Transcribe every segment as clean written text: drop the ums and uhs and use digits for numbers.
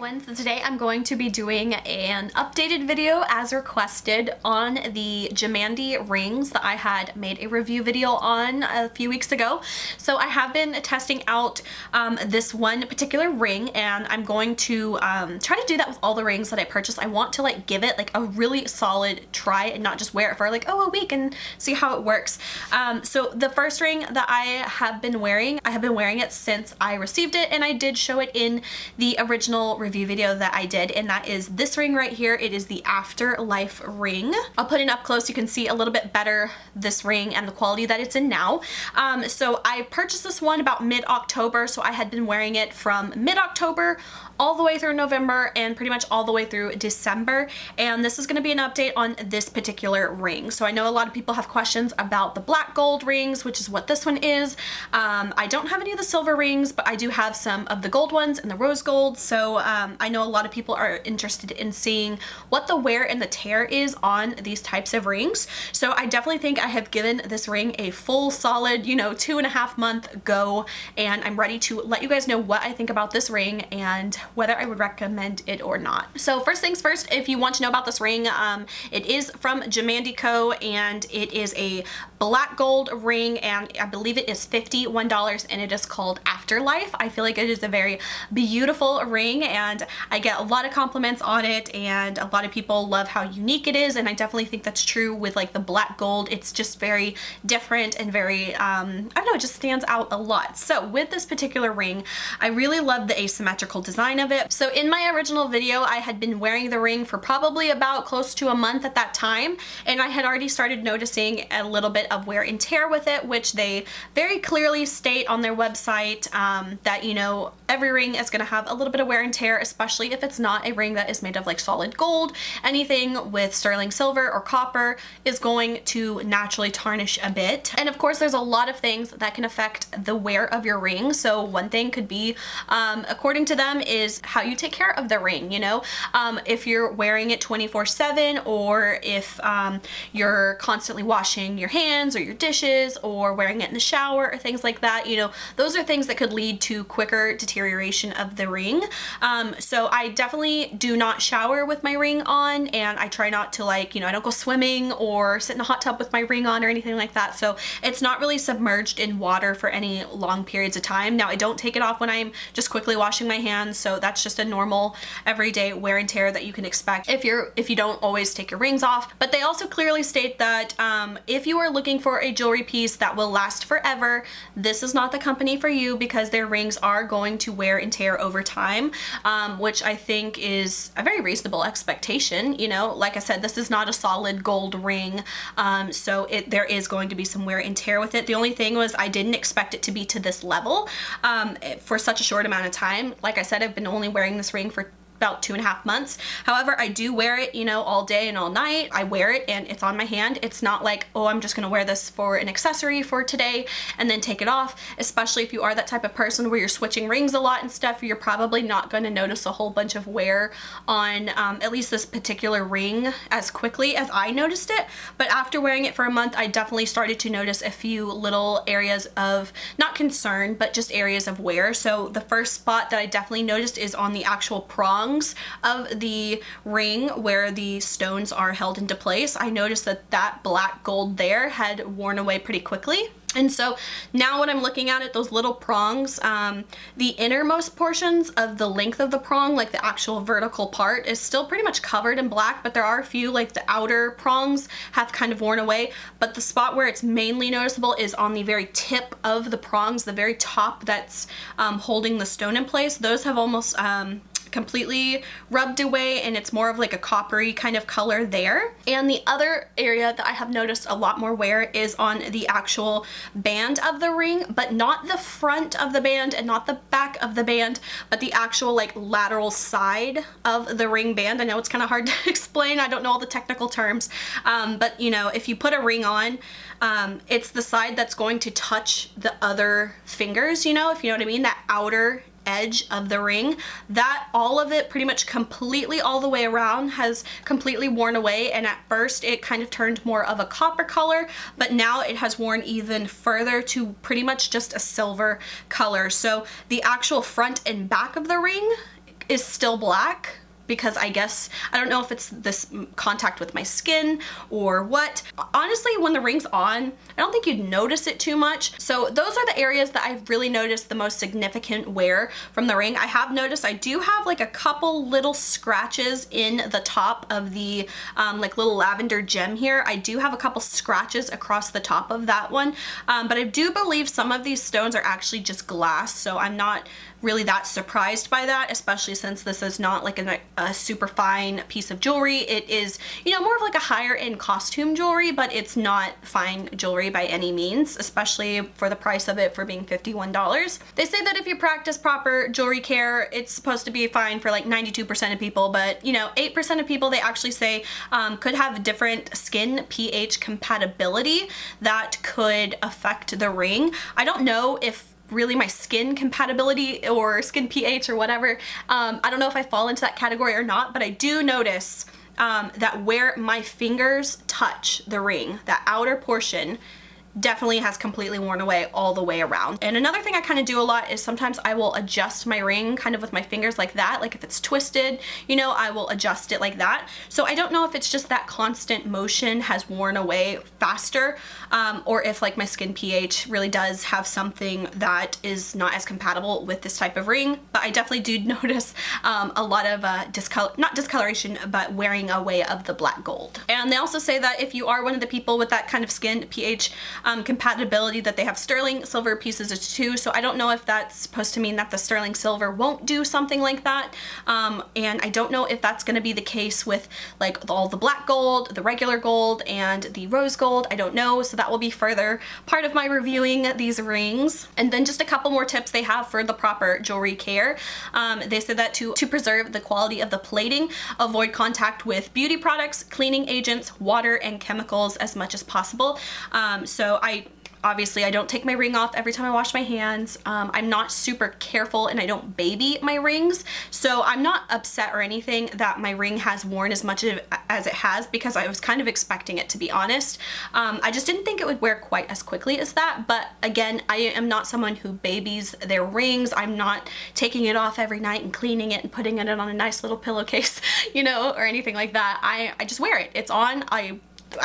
everyone, so today I'm going to be doing an updated video as requested on the Gemandi rings that I had made a review video on a few weeks ago. So I have been testing out this one particular ring, and I'm going to try to do that with all the rings that I purchased. I want to like give it like a really solid try and not just wear it for like a week and see how it works. So the first ring that I have been wearing it since I received it, and I did show it in the original review video that I did, and that is this ring right here. It is the Afterlife ring. I'll put it up close so you can see a little bit better this ring and the quality that it's in now. So I purchased this one about mid-October, so I had been wearing it from mid-October all the way through November and pretty much all the way through December, and this is going to be an update on this particular ring. So I know a lot of people have questions about the black gold rings, which is what this one is. I don't have any of the silver rings, but I do have some of the gold ones and the rose gold. So I know a lot of people are interested in seeing what the wear and the tear is on these types of rings. So I definitely think I have given this ring a full solid, 2.5 month go, and I'm ready to let you guys know what I think about this ring and whether I would recommend it or not. So first things first, if you want to know about this ring, it is from Gemandi Co, and it is a black gold ring, and I believe it is $51, and it is called Afterlife. I feel like it is a very beautiful ring, and I get a lot of compliments on it, and a lot of people love how unique it is, and I definitely think that's true with like the black gold. It's just very different and very, I don't know, it just stands out a lot. So with this particular ring, I really love the asymmetrical design of it. So in my original video, I had been wearing the ring for probably about close to a month at that time, and I had already started noticing a little bit of wear and tear with it, which they very clearly state on their website that, every ring is going to have a little bit of wear and tear, especially if it's not a ring that is made of like solid gold. Anything with sterling silver or copper is going to naturally tarnish a bit. And of course, there's a lot of things that can affect the wear of your ring. So one thing could be, according to them, is how you take care of the ring. If you're wearing it 24/7, or if you're constantly washing your hands or your dishes, or wearing it in the shower or things like that, those are things that could lead to quicker deterioration of the ring. So I definitely do not shower with my ring on, and I try not to I don't go swimming or sit in a hot tub with my ring on or anything like that. So it's not really submerged in water for any long periods of time. Now I don't take it off when I'm just quickly washing my hands, so that's just a normal everyday wear and tear that you can expect if you don't always take your rings off. But they also clearly state that if you are looking for a jewelry piece that will last forever, this is not the company for you, because their rings are going to wear and tear over time, which I think is a very reasonable expectation. Like I said, this is not a solid gold ring, so there is going to be some wear and tear with it. The only thing was I didn't expect it to be to this level for such a short amount of time. Like I said, I've been only wearing this ring for about 2.5 months. However, I do wear it, all day and all night. I wear it and it's on my hand. It's not like, oh, I'm just gonna wear this for an accessory for today and then take it off. Especially if you are that type of person where you're switching rings a lot and stuff, you're probably not gonna notice a whole bunch of wear on at least this particular ring as quickly as I noticed it. But after wearing it for a month, I definitely started to notice a few little areas of, not concern, but just areas of wear. So the first spot that I definitely noticed is on the actual prongs of the ring where the stones are held into place. I noticed that black gold there had worn away pretty quickly. And so now when I'm looking at it, those little prongs, the innermost portions of the length of the prong, like the actual vertical part, is still pretty much covered in black, but there are a few, like the outer prongs have kind of worn away. But the spot where it's mainly noticeable is on the very tip of the prongs, the very top that's holding the stone in place. Those have almost completely rubbed away, and it's more of like a coppery kind of color there. And the other area that I have noticed a lot more wear is on the actual band of the ring, but not the front of the band and not the back of the band, but the actual like lateral side of the ring band. I know it's kind of hard to explain. I don't know all the technical terms, but if you put a ring on, it's the side that's going to touch the other fingers, if you know what I mean, that outer edge of the ring, that all of it pretty much completely all the way around has completely worn away. And at first it kind of turned more of a copper color, but now it has worn even further to pretty much just a silver color. So the actual front and back of the ring is still black, because I guess, I don't know if it's this contact with my skin or what. Honestly, when the ring's on, I don't think you'd notice it too much. So those are the areas that I've really noticed the most significant wear from the ring. I have noticed I do have like a couple little scratches in the top of the like little lavender gem here. I do have a couple scratches across the top of that one, but I do believe some of these stones are actually just glass, so I'm not really that surprised by that, especially since this is not like a super fine piece of jewelry. It is, you know, more of like a higher end costume jewelry, but it's not fine jewelry by any means, especially for the price of it for being $51. They say that if you practice proper jewelry care, it's supposed to be fine for like 92% of people, but you know, 8% of people they actually say could have different skin pH compatibility that could affect the ring. I don't know if really my skin compatibility or skin pH or whatever, I don't know if I fall into that category or not, but I do notice that where my fingers touch the ring, that outer portion definitely has completely worn away all the way around. And another thing I kind of do a lot is sometimes I will adjust my ring kind of with my fingers like that. Like if it's twisted, you know, I will adjust it like that. So I don't know if it's just that constant motion has worn away faster, or if like my skin pH really does have something that is not as compatible with this type of ring. But I definitely do notice a lot of not discoloration, but wearing away of the black gold. And they also say that if you are one of the people with that kind of skin pH compatibility, that they have sterling silver pieces too. So I don't know if that's supposed to mean that the sterling silver won't do something like that. And I don't know if that's going to be the case with like all the black gold, the regular gold, and the rose gold. I don't know. So that will be further part of my reviewing these rings. And then just a couple more tips they have for the proper jewelry care. They said that to preserve the quality of the plating, avoid contact with beauty products, cleaning agents, water, and chemicals as much as possible. So obviously I don't take my ring off every time I wash my hands. I'm not super careful and I don't baby my rings. So I'm not upset or anything that my ring has worn as much as it has, because I was kind of expecting it, to be honest. I just didn't think it would wear quite as quickly as that. But again, I am not someone who babies their rings. I'm not taking it off every night and cleaning it and putting it on a nice little pillowcase, you know, or anything like that. I just wear it. It's on. I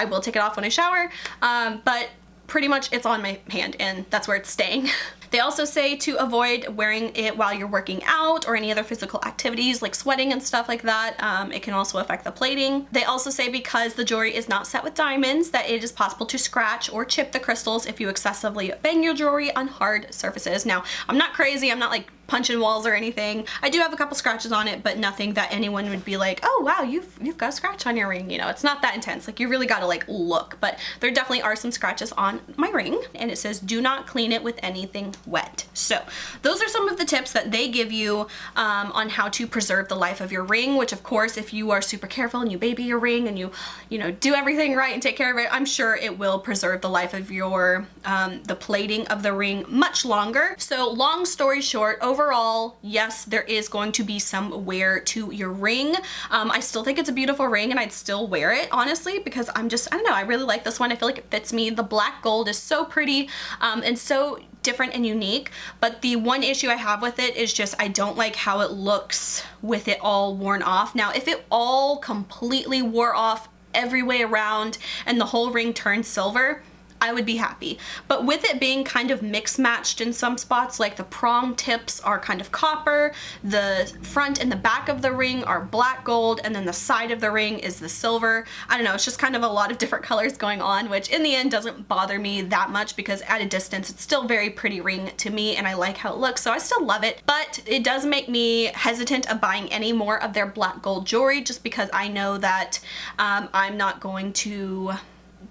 will take it off when I shower, but pretty much it's on my hand and that's where it's staying. They also say to avoid wearing it while you're working out or any other physical activities like sweating and stuff like that. It can also affect the plating. They also say because the jewelry is not set with diamonds, that it is possible to scratch or chip the crystals if you excessively bang your jewelry on hard surfaces. Now, I'm not crazy. I'm not like punching walls or anything. I do have a couple scratches on it, but nothing that anyone would be like, oh wow, you've got a scratch on your ring. You know, it's not that intense. Like you really gotta like look, but there definitely are some scratches on my ring, and it says do not clean it with anything wet. So those are some of the tips that they give you on how to preserve the life of your ring, which of course, if you are super careful and you baby your ring and you know, do everything right and take care of it, I'm sure it will preserve the life of your, the plating of the ring much longer. So long story short, overall, yes, there is going to be some wear to your ring. I still think it's a beautiful ring and I'd still wear it, honestly, because I don't know, I really like this one. I feel like it fits me. The black gold is so pretty and so different and unique, but the one issue I have with it is just I don't like how it looks with it all worn off. Now, if it all completely wore off every way around and the whole ring turned silver, I would be happy. But with it being kind of mixed matched in some spots, like the prong tips are kind of copper, the front and the back of the ring are black gold, and then the side of the ring is the silver. I don't know, it's just kind of a lot of different colors going on, which in the end doesn't bother me that much because at a distance it's still a very pretty ring to me and I like how it looks, so I still love it. But it does make me hesitant of buying any more of their black gold jewelry just because I know that I'm not going to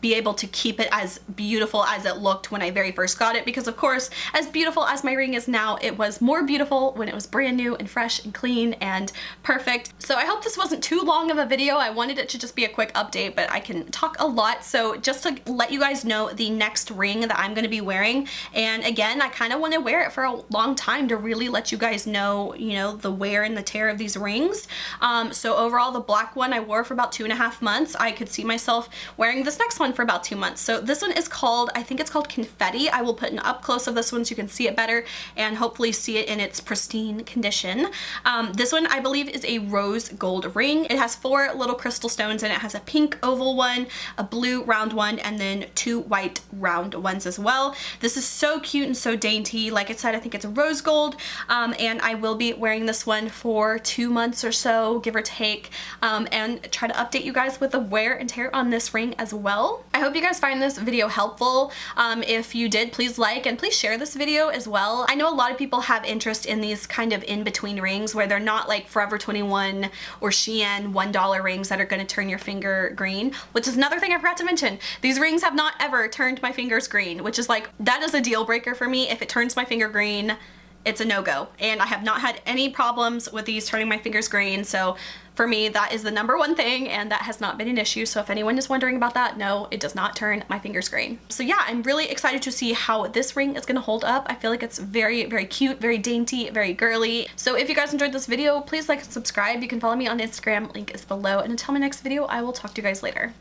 be able to keep it as beautiful as it looked when I very first got it, because of course, as beautiful as my ring is now, it was more beautiful when it was brand new and fresh and clean and perfect. So I hope this wasn't too long of a video. I wanted it to just be a quick update, but I can talk a lot. So just to let you guys know the next ring that I'm going to be wearing, and again, I kind of want to wear it for a long time to really let you guys know, you know, the wear and the tear of these rings. So overall, the black one I wore for about 2.5 months. I could see myself wearing this next this one for about 2 months. So this one is called, I think it's called Confetti. I will put an up close of this one so you can see it better and hopefully see it in its pristine condition. This one I believe is a rose gold ring. It has 4 little crystal stones and it has a pink oval one, a blue round one, and then 2 white round ones as well. This is so cute and so dainty. Like I said, I think it's a rose gold, and I will be wearing this one for 2 months or so, give or take, and try to update you guys with the wear and tear on this ring as well. I hope you guys find this video helpful. If you did, please like and please share this video as well. I know a lot of people have interest in these kind of in-between rings where they're not like Forever 21 or Shein $1 rings that are going to turn your finger green, which is another thing I forgot to mention. These rings have not ever turned my fingers green, which is like, that is a deal breaker for me. If it turns my finger green, it's a no-go. And I have not had any problems with these turning my fingers green. So for me, that is the #1 thing, and that has not been an issue. So if anyone is wondering about that, no, it does not turn my fingers green. So yeah, I'm really excited to see how this ring is gonna hold up. I feel like it's very, very cute, very dainty, very girly. So if you guys enjoyed this video, please like and subscribe. You can follow me on Instagram, link is below. And until my next video, I will talk to you guys later.